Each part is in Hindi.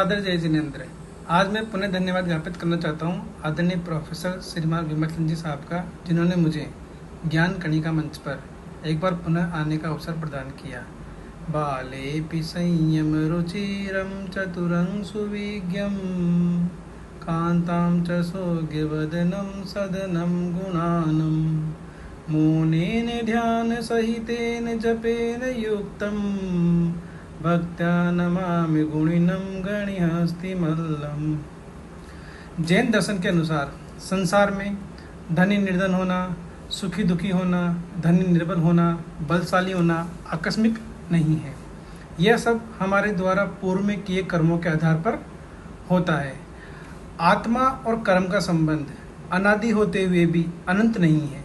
आदर जय जिनेन्द्र। आज मैं पुनः धन्यवाद ज्ञापित करना चाहता हूँ आदरणीय प्रोफेसर श्रीमान विमल चंद्र जी साहब का, जिन्होंने मुझे ज्ञान कणिका मंच पर एक बार पुनः आने का अवसर प्रदान किया। बालेऽपि संयम रुचिरं चतुरं सुविज्ञं कान्तां च सौज्ञवदनं सदनं गुणानं मौनेन ध्यानसहितेन जपेन युक्तं भक्त्या नमामि गुणिनं गणिहस्तिमल्लम्। जैन दर्शन के अनुसार संसार में धनी निर्धन होना, सुखी दुखी होना, धनी निर्बल होना, बलशाली होना आकस्मिक नहीं है। यह सब हमारे द्वारा पूर्व में किए कर्मों के आधार पर होता है। आत्मा और कर्म का संबंध अनादि होते हुए भी अनंत नहीं है।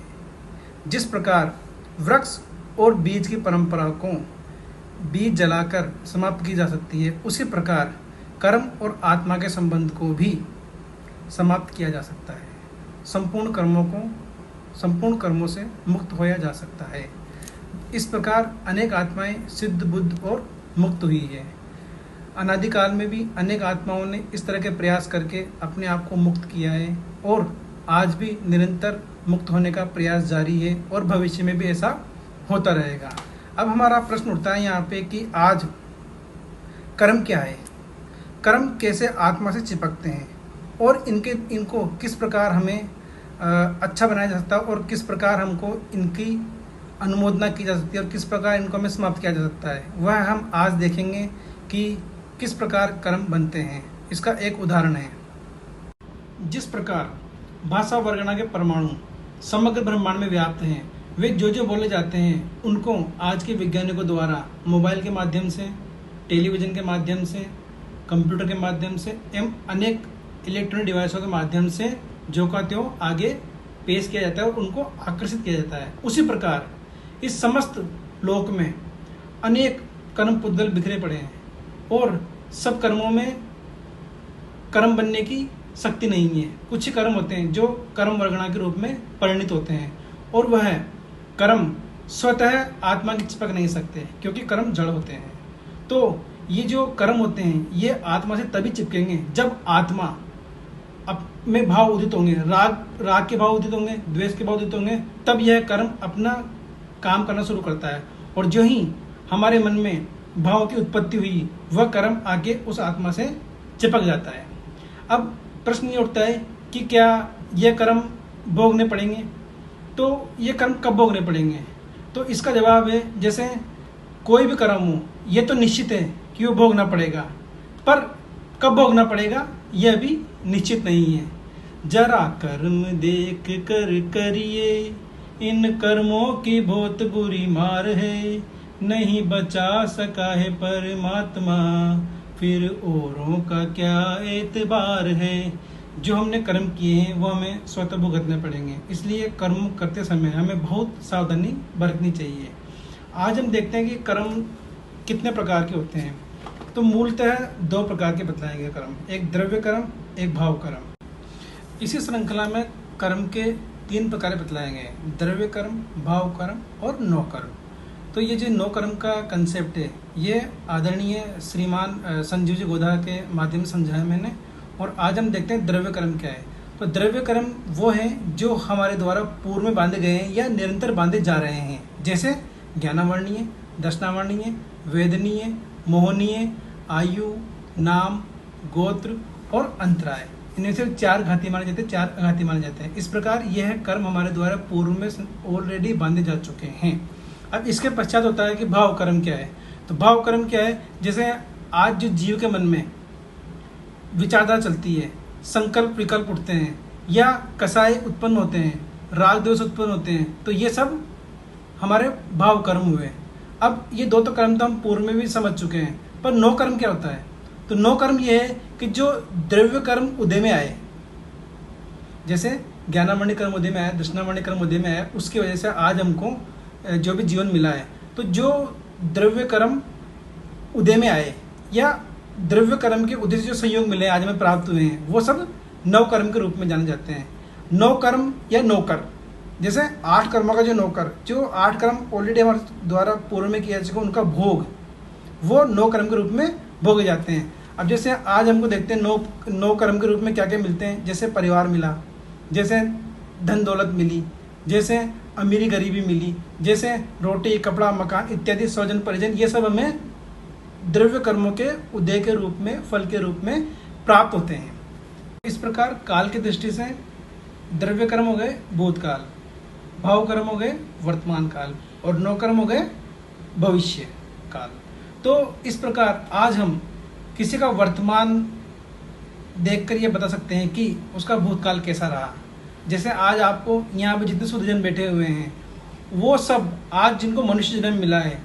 जिस प्रकार वृक्ष और बीज की परंपरा को बीज जलाकर समाप्त की जा सकती है, उसी प्रकार कर्म और आत्मा के संबंध को भी समाप्त किया जा सकता है। संपूर्ण कर्मों से मुक्त होया जा सकता है। इस प्रकार अनेक आत्माएं सिद्ध, बुद्ध और मुक्त हुई है। अनादिकाल में भी अनेक आत्माओं ने इस तरह के प्रयास करके अपने आप को मुक्त किया है और आज भी निरंतर मुक्त होने का प्रयास जारी है और भविष्य में भी ऐसा होता रहेगा। अब हमारा प्रश्न उठता है यहाँ पे कि आज कर्म क्या है, कर्म कैसे आत्मा से चिपकते हैं और इनको किस प्रकार हमें अच्छा बनाया जा सकता है और किस प्रकार हमको इनकी अनुमोदना की जा सकती है और किस प्रकार इनको हमें समाप्त किया जा सकता है, वह हम आज देखेंगे कि किस प्रकार कर्म बनते हैं। इसका एक उदाहरण है। जिस प्रकार भाषा वर्गणा के परमाणु समग्र ब्रह्मांड में व्याप्त हैं, वे जो बोले जाते हैं उनको आज के वैज्ञानिकों द्वारा मोबाइल के माध्यम से, टेलीविज़न के माध्यम से, कंप्यूटर के माध्यम से एवं अनेक इलेक्ट्रॉनिक डिवाइसों के माध्यम से जो का त्यों आगे पेश किया जाता है और उनको आकर्षित किया जाता है। उसी प्रकार इस समस्त लोक में अनेक कर्म पुद्गल बिखरे पड़े हैं और सब कर्मों में कर्म बनने की शक्ति नहीं है। कुछ ही कर्म होते हैं जो कर्म वर्गणा के रूप में परिणित होते हैं और वह कर्म स्वतः आत्मा की चिपक नहीं सकते क्योंकि कर्म जड़ होते हैं। तो ये जो कर्म होते हैं ये आत्मा से तभी चिपकेंगे जब आत्मा में भाव उदित होंगे, राग के भाव उदित होंगे, द्वेष के भाव उदित होंगे, तब यह कर्म अपना काम करना शुरू करता है। और जो ही हमारे मन में भाव की उत्पत्ति हुई वह कर्म आके उस आत्मा से चिपक जाता है। अब प्रश्न ये उठता है कि क्या यह कर्म भोगने पड़ेंगे? तो ये कर्म कब भोगने पड़ेंगे? तो इसका जवाब है, जैसे कोई भी कर्म हो ये तो निश्चित है कि वो भोगना पड़ेगा, पर कब भोगना पड़ेगा यह भी निश्चित नहीं है। जरा कर्म देख कर करिए, इन कर्मों की बहुत बुरी मार है, नहीं बचा सका है परमात्मा, फिर औरों का क्या एतबार है। जो हमने कर्म किए हैं वो हमें स्वतः भुगतने पड़ेंगे, इसलिए कर्म करते समय हमें बहुत सावधानी बरतनी चाहिए। आज हम देखते हैं कि कर्म कितने प्रकार के होते हैं। तो मूलतः दो प्रकार के बतलाए गए कर्म, एक द्रव्य कर्म, एक भाव कर्म। इसी श्रृंखला में कर्म के तीन प्रकार बतलाए गए, द्रव्य कर्म, भाव कर्म और नौ कर्म। तो ये जो नौ कर्म का कंसेप्ट है ये आदरणीय श्रीमान संजीव जी गोधा के माध्यम से समझाया मैंने। और आज हम देखते हैं द्रव्य कर्म क्या है। तो द्रव्य कर्म वो हैं जो हमारे द्वारा पूर्व में बांधे गए हैं या निरंतर बांधे जा रहे हैं, जैसे ज्ञानावर्णीय, दर्शनावर्णीय, वेदनीय, मोहनीय, आयु, नाम, गोत्र और अंतराय। इनमें से चार घाती माने जाते हैं, चार अघाती माने जाते हैं। इस प्रकार यह कर्म हमारे द्वारा पूर्व में ऑलरेडी बांधे जा चुके हैं। अब इसके पश्चात होता है कि भाव कर्म क्या है। तो भाव कर्म क्या है, जैसे आज जो जीव के मन में विचारधारा चलती है, संकल्प विकल्प उठते हैं या कसाय उत्पन्न होते हैं, राग द्वेष उत्पन्न होते हैं, तो ये सब हमारे भाव कर्म हुए। अब ये दो तो कर्म तो हम पूर्व में भी समझ चुके हैं, पर नौ कर्म क्या होता है? तो नौ कर्म ये है कि जो द्रव्य कर्म उदय में आए, जैसे ज्ञानामणि कर्म उदय में आया, दर्शनामणि कर्म उदय में आया, उसकी वजह से आज हमको जो भी जीवन मिला है। तो जो द्रव्य कर्म उदय में आए या द्रव्य कर्म के उदय से जो संयोग मिले आज हमें प्राप्त हुए हैं, वो सब नौ कर्म के रूप में जाने जाते हैं। नौ कर्म या नौकर, जैसे 8 कर्मों का जो नौकर, जो 8 कर्म ऑलरेडी हमारे द्वारा पूर्व में किया जा चुका उनका भोग, वो 9 कर्म के रूप में भोगे जाते हैं। अब जैसे आज हमको देखते हैं नौ कर्म के रूप में क्या क्या मिलते हैं, जैसे परिवार मिला, जैसे धन दौलत मिली, जैसे अमीरी गरीबी मिली, जैसे रोटी कपड़ा मकान इत्यादि स्वजन परिजन, ये सब हमें द्रव्य कर्मों के उदय के रूप में, फल के रूप में प्राप्त होते हैं। इस प्रकार काल की दृष्टि से द्रव्य कर्म हो गए भूतकाल, भाव कर्म हो गए वर्तमान काल, और नौ कर्म हो गए भविष्य काल। तो इस प्रकार आज हम किसी का वर्तमान देखकर ये बता सकते हैं कि उसका भूतकाल कैसा रहा। जैसे आज आपको यहाँ पे जितने शुद्धजन बैठे हुए हैं, वो सब आज जिनको मनुष्य जन्म मिला है,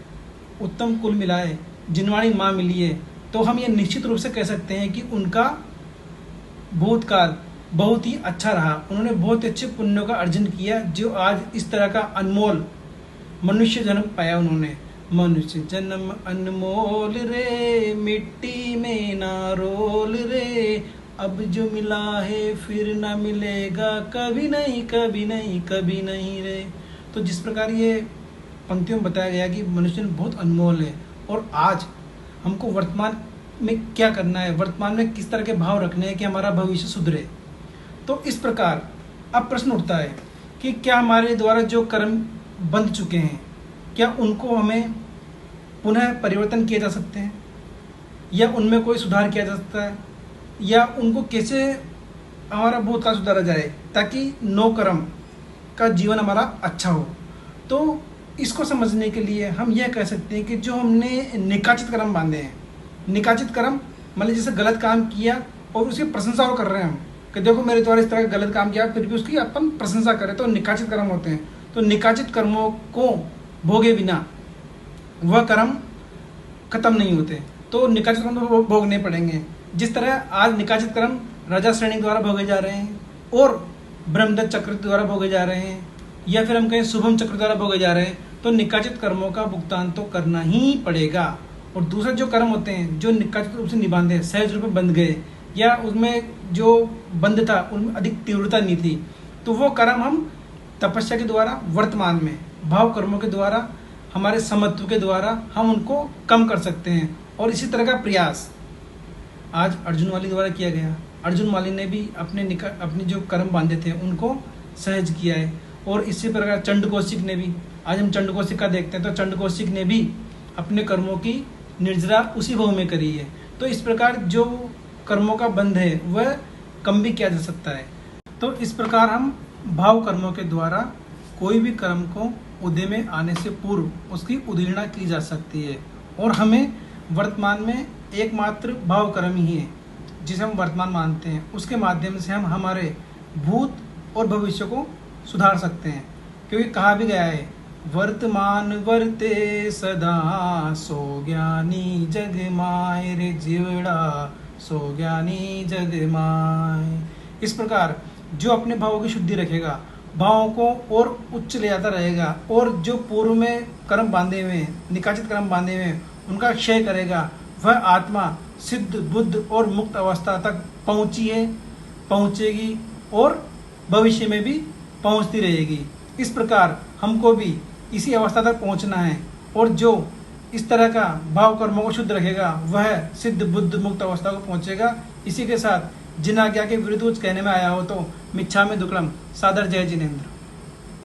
उत्तम कुल मिला है, जिनवाणी माँ मिली है, तो हम ये निश्चित रूप से कह सकते हैं कि उनका भूतकाल बहुत ही अच्छा रहा। उन्होंने बहुत अच्छे पुण्यों का अर्जन किया, जो आज इस तरह का अनमोल मनुष्य जन्म पाया उन्होंने। मनुष्य जन्म अनमोल रे, मिट्टी में ना रोल रे, अब जो मिला है फिर ना मिलेगा, कभी नहीं कभी नहीं कभी नहीं रे। तो जिस प्रकार ये पंक्तियों में बताया गया कि मनुष्य बहुत अनमोल है, और आज हमको वर्तमान में क्या करना है, वर्तमान में किस तरह के भाव रखने हैं कि हमारा भविष्य सुधरे। तो इस प्रकार अब प्रश्न उठता है कि क्या हमारे द्वारा जो कर्म बंध चुके हैं, क्या उनको हमें पुनः परिवर्तन किए जा सकते हैं, या उनमें कोई सुधार किया जा सकता है, या उनको कैसे हमारा भूतकाल सुधारा जाए ताकि नौ कर्म का जीवन हमारा अच्छा हो। तो इसको समझने के लिए हम यह कह सकते हैं कि जो हमने निकाचित कर्म बांधे हैं, निकाचित कर्म मतलब जैसे गलत काम किया और उसकी प्रशंसा और कर रहे हैं हम कि देखो मेरे द्वारा इस तरह का गलत काम किया, फिर भी उसकी अपन प्रशंसा करें, तो निकाचित कर्म होते हैं। तो निकाचित कर्मों को भोगे बिना वह कर्म खत्म नहीं होते, तो निकाचित कर्म तो भोगने पड़ेंगे। जिस तरह आज निकाचित कर्म राजा श्रेणी द्वारा भोगे जा रहे हैं, और ब्रह्मदत्त चक्र द्वारा भोगे जा रहे हैं, या फिर हम कहें शुभम चक्र द्वारा भोगे जा रहे हैं, तो निकाचित कर्मों का भुगतान तो करना ही पड़ेगा। और दूसरे जो कर्म होते हैं जो निकाचित रूप से निबांधे, सहज रूप में बंध गए, या उसमें जो बंध था उनमें अधिक तीव्रता नहीं थी, तो वो कर्म हम तपस्या के द्वारा वर्तमान में, भाव कर्मों के द्वारा, हमारे समत्व के द्वारा हम उनको कम कर सकते हैं। और इसी तरह का प्रयास आज अर्जुन वाली द्वारा किया गया। अर्जुन वाली ने भी अपने जो कर्म बांधे थे उनको सहज किया है। और इसी प्रकार चंडकौशिक ने भी, आज हम चंडकौशिक का देखते हैं, तो चंडकौशिक ने भी अपने कर्मों की निर्जरा उसी भाव में करी है। तो इस प्रकार जो कर्मों का बंध है वह कम भी किया जा सकता है। तो इस प्रकार हम भाव कर्मों के द्वारा कोई भी कर्म को उदय में आने से पूर्व उसकी उदीर्णा की जा सकती है। और हमें वर्तमान में एकमात्र भाव कर्म ही है जिसे हम वर्तमान मानते हैं, उसके माध्यम से हम हमारे भूत और भविष्य को सुधार सकते हैं। क्योंकि कहा भी गया है, वर्तमान वर्ते सदा, सो ज्ञानी जग माय रे जीवड़ा, सो ज्ञानी जग माय। इस प्रकार जो अपने भावों की शुद्धि रखेगा, भावों को और उच्च ले जाता रहेगा, और जो पूर्व में कर्म बांधे हुए हैं, निकाचित कर्म बांधे हुए हैं, उनका क्षय करेगा, वह आत्मा सिद्ध बुद्ध और मुक्त अवस्था तक पहुंची है, पहुंचेगी, और भविष्य में भी पहुंचती रहेगी। इस प्रकार हमको भी इसी अवस्था तक पहुंचना है, और जो इस तरह का भाव कर्मों को शुद्ध रखेगा वह सिद्ध बुद्ध मुक्त अवस्था को पहुंचेगा। इसी के साथ जिन आज्ञा के विरुद्ध कुछ कहने में आया हो तो मिच्छामि दुक्कडम। सादर जय जिनेन्द्र।